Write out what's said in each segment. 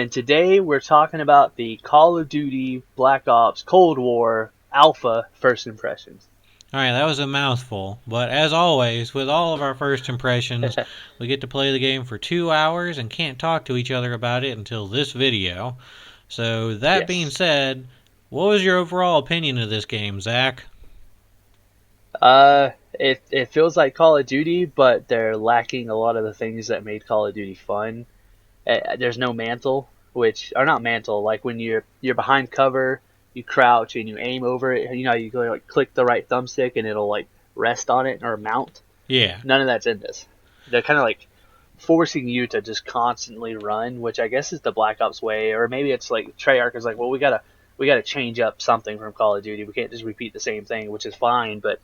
and today we're talking about the Call of Duty Black Ops Cold War Alpha First Impressions. Alright, that was a mouthful, but as always, with all of our first impressions, we get to play the game for 2 hours and can't talk to each other about it until this video. So, that being Yes. said, what was your overall opinion of this game, Zach? It feels like Call of Duty, but they're lacking a lot of the things that made Call of Duty fun. There's no mantle, which or not mantle, like when you're behind cover, you crouch and you aim over it. You know, you go like click the right thumbstick and it'll like rest on it or mount. Yeah. None of that's in this. They're kind of like forcing you to just constantly run, which I guess is the Black Ops way, or maybe it's like Treyarch is like, well, we gotta change up something from Call of Duty. We can't just repeat the same thing, which is fine. But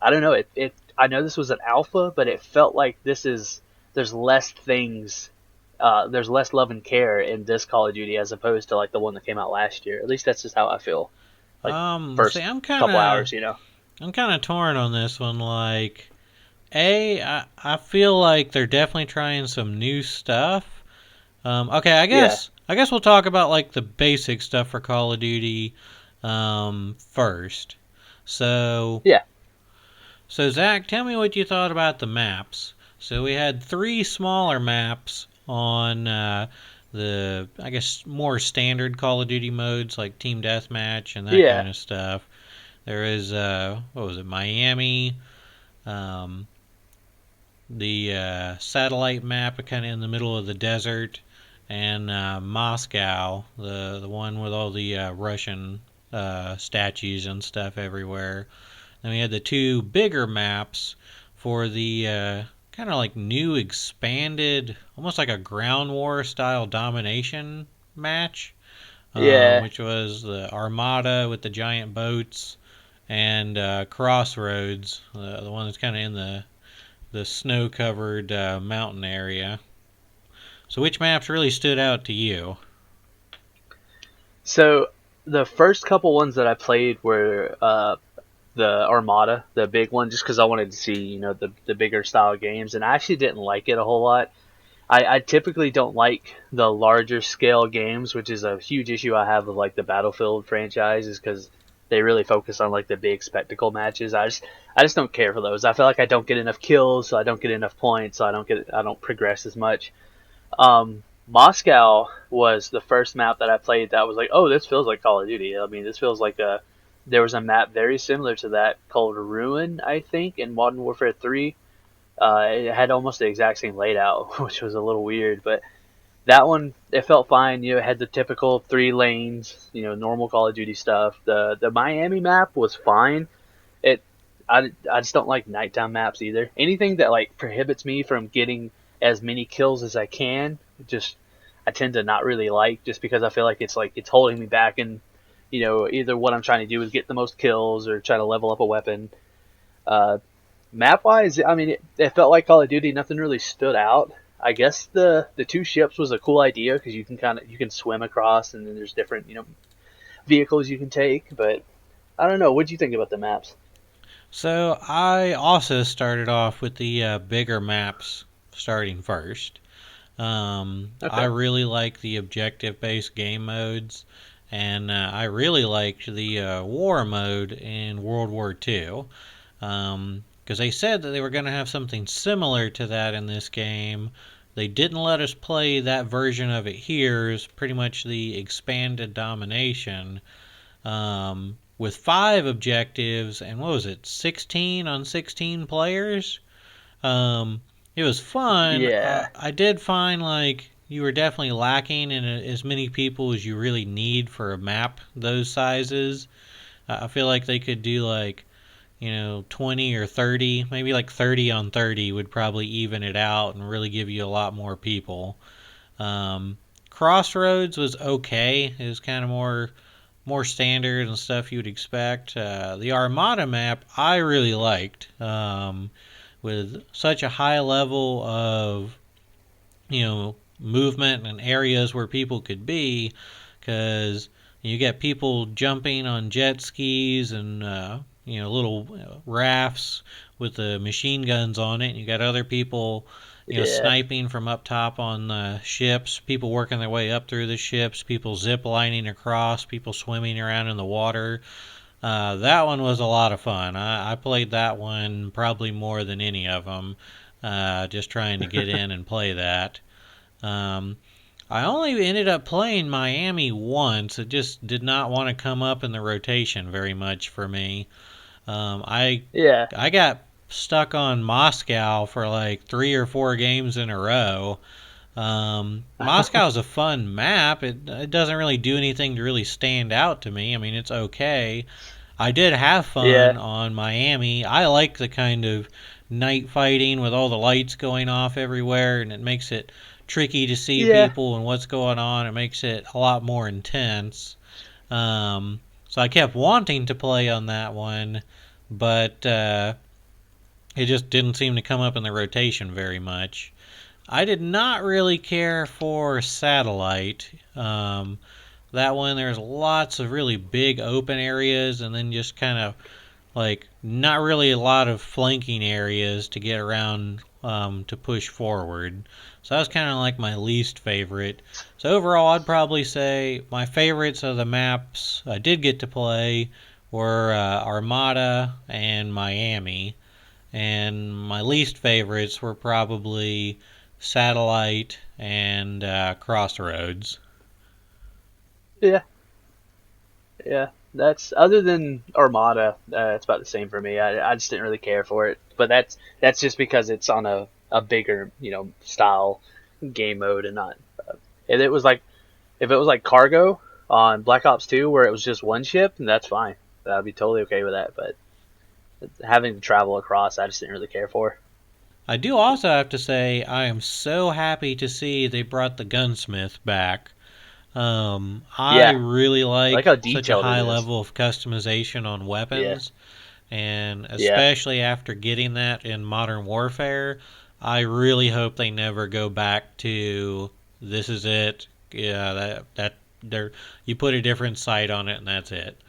I don't know. It I know this was an alpha, but it felt like there's less things. There's less love and care in this Call of Duty as opposed to like the one that came out last year. At least that's just how I feel. Like See, first couple hours, I'm kind of torn on this one. Like, I feel like they're definitely trying some new stuff. Okay, Yeah, I guess we'll talk about like the basic stuff for Call of Duty, first. So, yeah, so Zach, tell me what you thought about the maps. So we had three smaller maps on I guess, more standard Call of Duty modes like Team Deathmatch and that yeah. kind of stuff. There is, what was it, Miami, um, the satellite map kind of in the middle of the desert, and Moscow, the one with all the Russian statues and stuff everywhere. Then we had the two bigger maps for the kind of like new expanded, almost like a ground war style domination match, Yeah. which was the Armada with the giant boats and Crossroads, the one that's kind of in the snow covered mountain area. So, which maps really stood out to you? So the first couple ones that I played were the Armada, the big one, just because I wanted to see the bigger style games, and I actually didn't like it a whole lot. I typically don't like the larger scale games, which is a huge issue I have with like the Battlefield franchise, is because they really focus on like the big spectacle matches. I just don't care for those. I feel like I don't get enough kills, so I don't get enough points, so I don't progress as much. Moscow was the first map that I played that was like, oh, this feels like Call of Duty. I mean, this feels like there was a map very similar to that called Ruin, I think, in Modern Warfare 3. It had almost the exact same layout, which was a little weird, but that one it felt fine. It had the typical 3 lanes, normal Call of Duty stuff. The Miami map was fine. It I just don't like nighttime maps either. Anything that like prohibits me from getting as many kills as I can, just I tend to not really like, just because I feel like it's holding me back, and either what I'm trying to do is get the most kills or try to level up a weapon. Uh, Map wise, I mean, it felt like Call of Duty. Nothing really stood out. I guess the two ships was a cool idea because you can swim across, and then there's different vehicles you can take. But I don't know. What do you think about the maps? So, I also started off with the bigger maps starting first. I Okay. really like the objective based game modes, and I really liked the war mode in World War II. Because they said that they were going to have something similar to that in this game. They didn't let us play that version of it here. It's pretty much the expanded domination, with 5 objectives and what was it, 16 on 16 players? It was fun. Yeah. I did find like you were definitely lacking in as many people as you really need for a map those sizes. I feel like they could do like 20 or 30, maybe like 30 on 30 would probably even it out and really give you a lot more people. Um, Crossroads was okay. It was kind of more standard and stuff you'd expect. The Armada map I really liked, with such a high level of movement and areas where people could be, because you get people jumping on jet skis and little rafts with the machine guns on it. And you got other people Yeah. sniping from up top on the ships, people working their way up through the ships, people zip lining across, people swimming around in the water. That one was a lot of fun. I played that one probably more than any of them, just trying to get in and play that. Um, I only ended up playing Miami once. It just did not want to come up in the rotation very much for me. Um, I Yeah. I got stuck on Moscow for like 3 or 4 games in a row. Moscow's a fun map. It doesn't really do anything to really stand out to me. I mean, it's okay. I did have fun Yeah. on Miami. I like the kind of night fighting with all the lights going off everywhere, and it makes it tricky to see Yeah. people and what's going on. It makes it a lot more intense. So I kept wanting to play on that one, but it just didn't seem to come up in the rotation very much. I did not really care for Satellite. That one, there's lots of really big open areas, and then just kind of like not really a lot of flanking areas to get around to push forward. So that was kind of like my least favorite. So overall, I'd probably say my favorites of the maps I did get to play were Armada and Miami, and my least favorites were probably Satellite and Crossroads. Yeah. Yeah. That's other than Armada. It's about the same for me. I just didn't really care for it, but that's just because it's on a bigger style game mode and not. If it was like if it was like Cargo on Black Ops 2 where it was just one ship, then that's fine. I'd be totally okay with that. But having to travel across, I just didn't really care for. I do also have to say I am so happy to see they brought the gunsmith back. I Yeah, really I like like how such a detailed it high is. level of customization on Yeah, weapons, and yeah, especially after getting that in Modern Warfare, I really hope they never go back to this is it. Yeah, that there you put a different sight on it and that's it.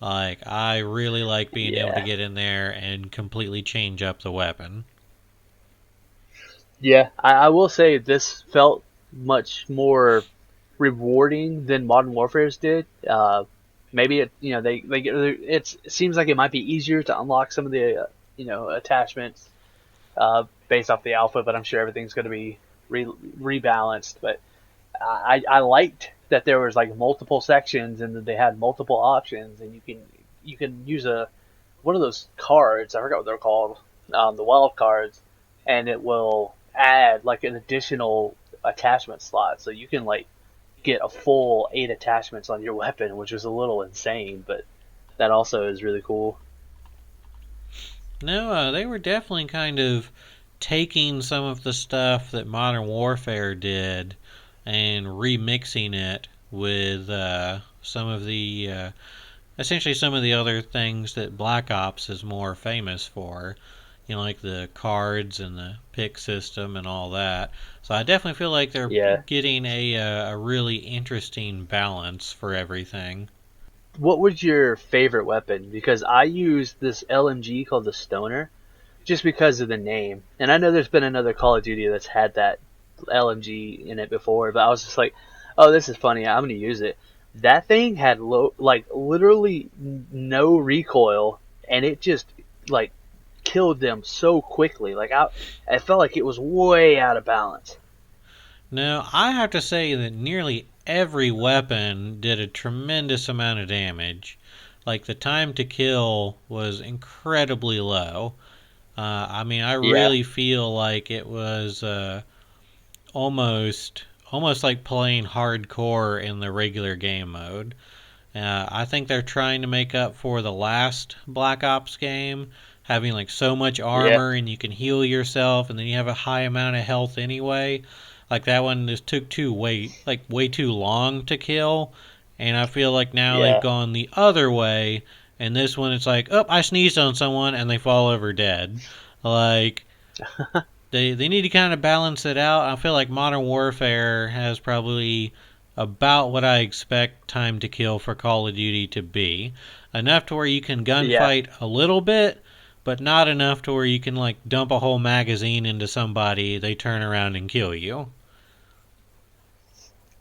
Like I really like being able to yeah, get in there and completely change up the weapon. yeah. I will say this felt much more rewarding than Modern Warfare's did. Maybe it seems like it might be easier to unlock some of the attachments based off the alpha, but I'm sure everything's going to be rebalanced. But I liked that there was like multiple sections and that they had multiple options, and you can use a one of those cards. I forgot what they're called, the wild cards, and it will add like an additional attachment slot, so you can like get a full 8 attachments on your weapon, which is a little insane, but that also is really cool. No, they were definitely kind of taking some of the stuff that Modern Warfare did and remixing it with some of the essentially some of the other things that Black Ops is more famous for. Like the cards and the pick system and all that. So I definitely feel like they're Yeah. getting a really interesting balance for everything. What was your favorite weapon? Because I used this LMG called the Stoner just because of the name. And I know there's been another Call of Duty that's had that LMG in it before, but I was just like, oh, this is funny. I'm going to use it. That thing had like literally no recoil, and it just like killed them so quickly. I felt like it was way out of balance. Now, I have to say that nearly every weapon did a tremendous amount of damage. Like the time to kill was incredibly low. I mean, I Yeah, really feel like it was almost like playing hardcore in the regular game mode. I think they're trying to make up for the last Black Ops game, having like so much yeah, armor and you can heal yourself, and then you have a high amount of health anyway. Like that one just took way too long to kill, and I feel like now they've yeah, gone the other way. And this one, it's like, oh, I sneezed on someone and they fall over dead. Like they need to kind of balance it out. I feel like Modern Warfare has probably about what I expect time to kill for Call of Duty to be. Enough to where you can yeah, gunfight a little bit, but not enough to where you can like dump a whole magazine into somebody, they turn around and kill you.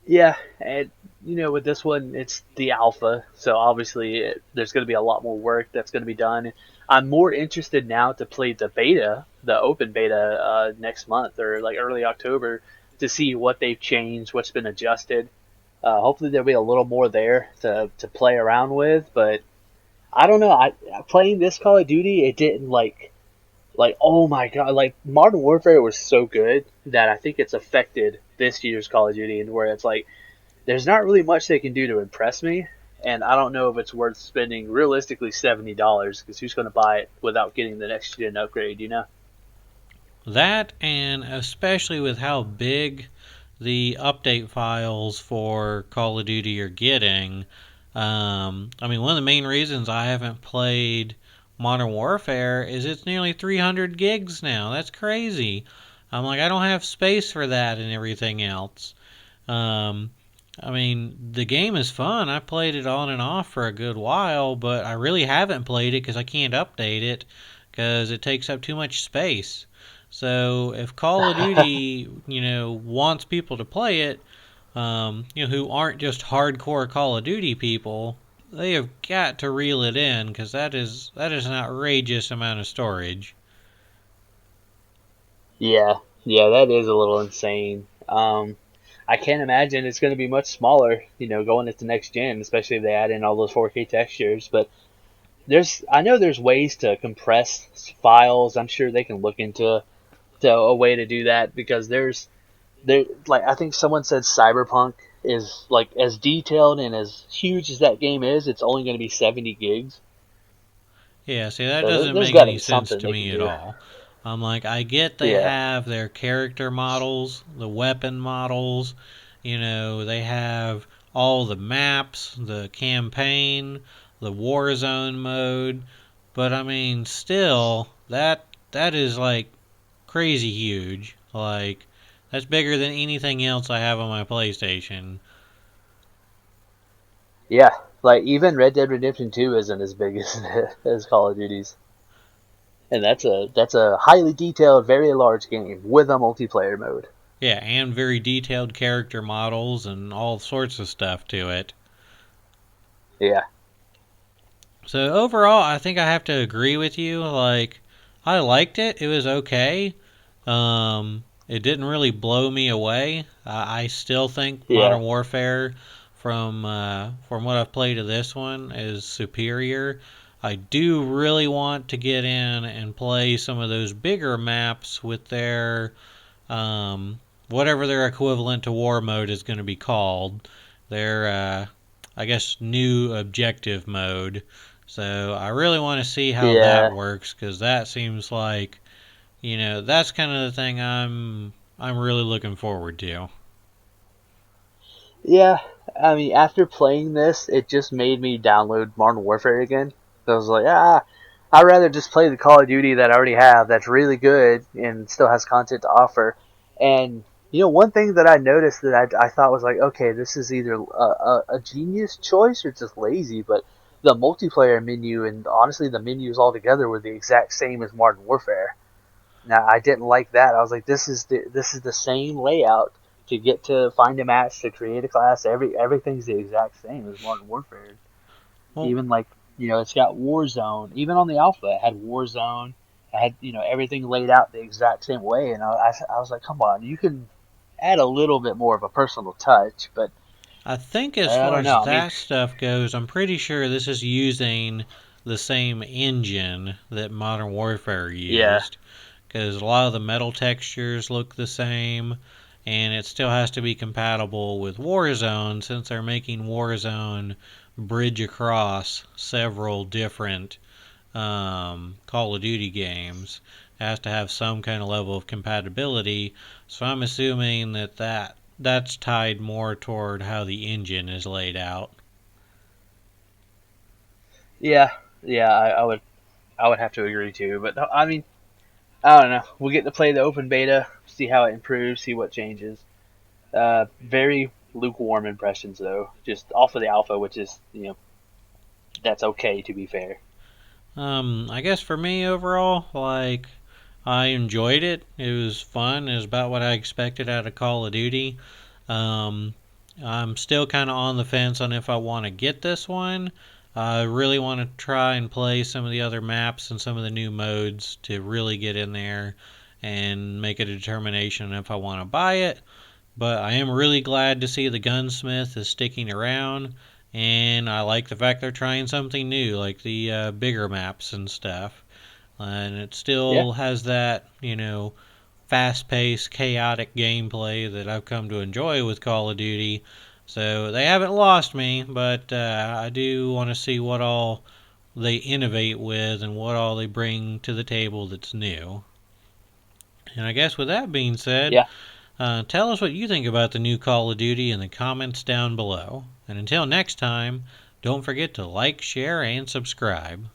Yeah, and with this one, it's the alpha, so obviously there's going to be a lot more work that's going to be done. I'm more interested now to play the beta, the open beta, next month or like early October to see what they've changed, what's been adjusted. Hopefully there'll be a little more there to play around with, but I don't know. I playing this Call of Duty, it didn't like oh my god, like Modern Warfare was so good that I think it's affected this year's Call of Duty, and where it's like there's not really much they can do to impress me, and I don't know if it's worth spending realistically $70 because who's going to buy it without getting the next gen upgrade? That, and especially with how big the update files for Call of Duty are getting. I mean, one of the main reasons I haven't played Modern Warfare is it's nearly 300 gigs now. That's crazy. I'm like, I don't have space for that and everything else. Um, I mean, the game is fun. I played it on and off for a good while, but I really haven't played it because I can't update it because it takes up too much space. So if Call of Duty, wants people to play it, who aren't just hardcore Call of Duty people, they have got to reel it in because that is an outrageous amount of storage. Yeah, yeah, that is a little insane. I can't imagine it's going to be much smaller, going into next gen, especially if they add in all those 4K textures. But I know there's ways to compress files. I'm sure they can look into a way to do that because like I think someone said Cyberpunk is like as detailed and as huge as that game is, it's only going to be 70 gigs. Yeah, see, that So doesn't there's make got to any be sense something to they can me at do. all. I'm like, I get they Yeah, have their character models, the weapon models, they have all the maps, the campaign, the war zone mode, but I mean, still, that is like crazy huge. Like, that's bigger than anything else I have on my PlayStation. yeah. Like even Red Dead Redemption 2 isn't as big as as Call of Duty's, and that's a highly detailed, very large game with a multiplayer mode. Yeah, and very detailed character models and all sorts of stuff to it. Yeah, So overall, I think I have to agree with you. Like, I liked it. It was okay. It didn't really blow me away. I still think yeah, Modern Warfare, from what I've played of this one, is superior. I do really want to get in and play some of those bigger maps with their whatever their equivalent to war mode is going to be called. Their, I guess, new objective mode. So I really want to see how that yeah. works because that seems like that's kind of the thing I'm really looking forward to. Yeah, I mean, after playing this, it just made me download Modern Warfare again. So I was like, I'd rather just play the Call of Duty that I already have that's really good and still has content to offer. And, one thing that I noticed that I thought was like, okay, this is either a genius choice or just lazy, but the multiplayer menu and honestly the menus altogether were the exact same as Modern Warfare. Now I didn't like that. I was like, this is the same layout to get to find a match to create a class. Everything's the exact same as Modern Warfare. Well, Even like it's got Warzone. Even on the alpha, it had Warzone. It had everything laid out the exact same way. And I was like, come on, you can add a little bit more of a personal touch. But I think as I far don't know. as I mean, that stuff goes, I'm pretty sure this is using the same engine that Modern Warfare yeah, used. Because a lot of the metal textures look the same, and it still has to be compatible with Warzone since they're making Warzone bridge across several different Call of Duty games. It has to have some kind of level of compatibility, so I'm assuming that's tied more toward how the engine is laid out. yeah, yeah. I would have to agree too. But I mean, I don't know. We'll get to play the open beta, see how it improves, see what changes. Very lukewarm impressions though, just off of the alpha, which is that's okay to be fair. I guess for me overall, like I enjoyed it. It was fun. It was about what I expected out of Call of Duty. Um, I'm still kind of on the fence on if I want to get this one. I really want to try and play some of the other maps and some of the new modes to really get in there and make a determination if I want to buy it. But I am really glad to see the gunsmith is sticking around, and I like the fact they're trying something new, like the bigger maps and stuff. And it Yeah, still has that, fast paced, chaotic gameplay that I've come to enjoy with Call of Duty. So they haven't lost me, but I do want to see what all they innovate with and what all they bring to the table that's new. And I guess with that being said, yeah. tell us what you think about the new Call of Duty in the comments down below. And until next time, don't forget to like, share, and subscribe.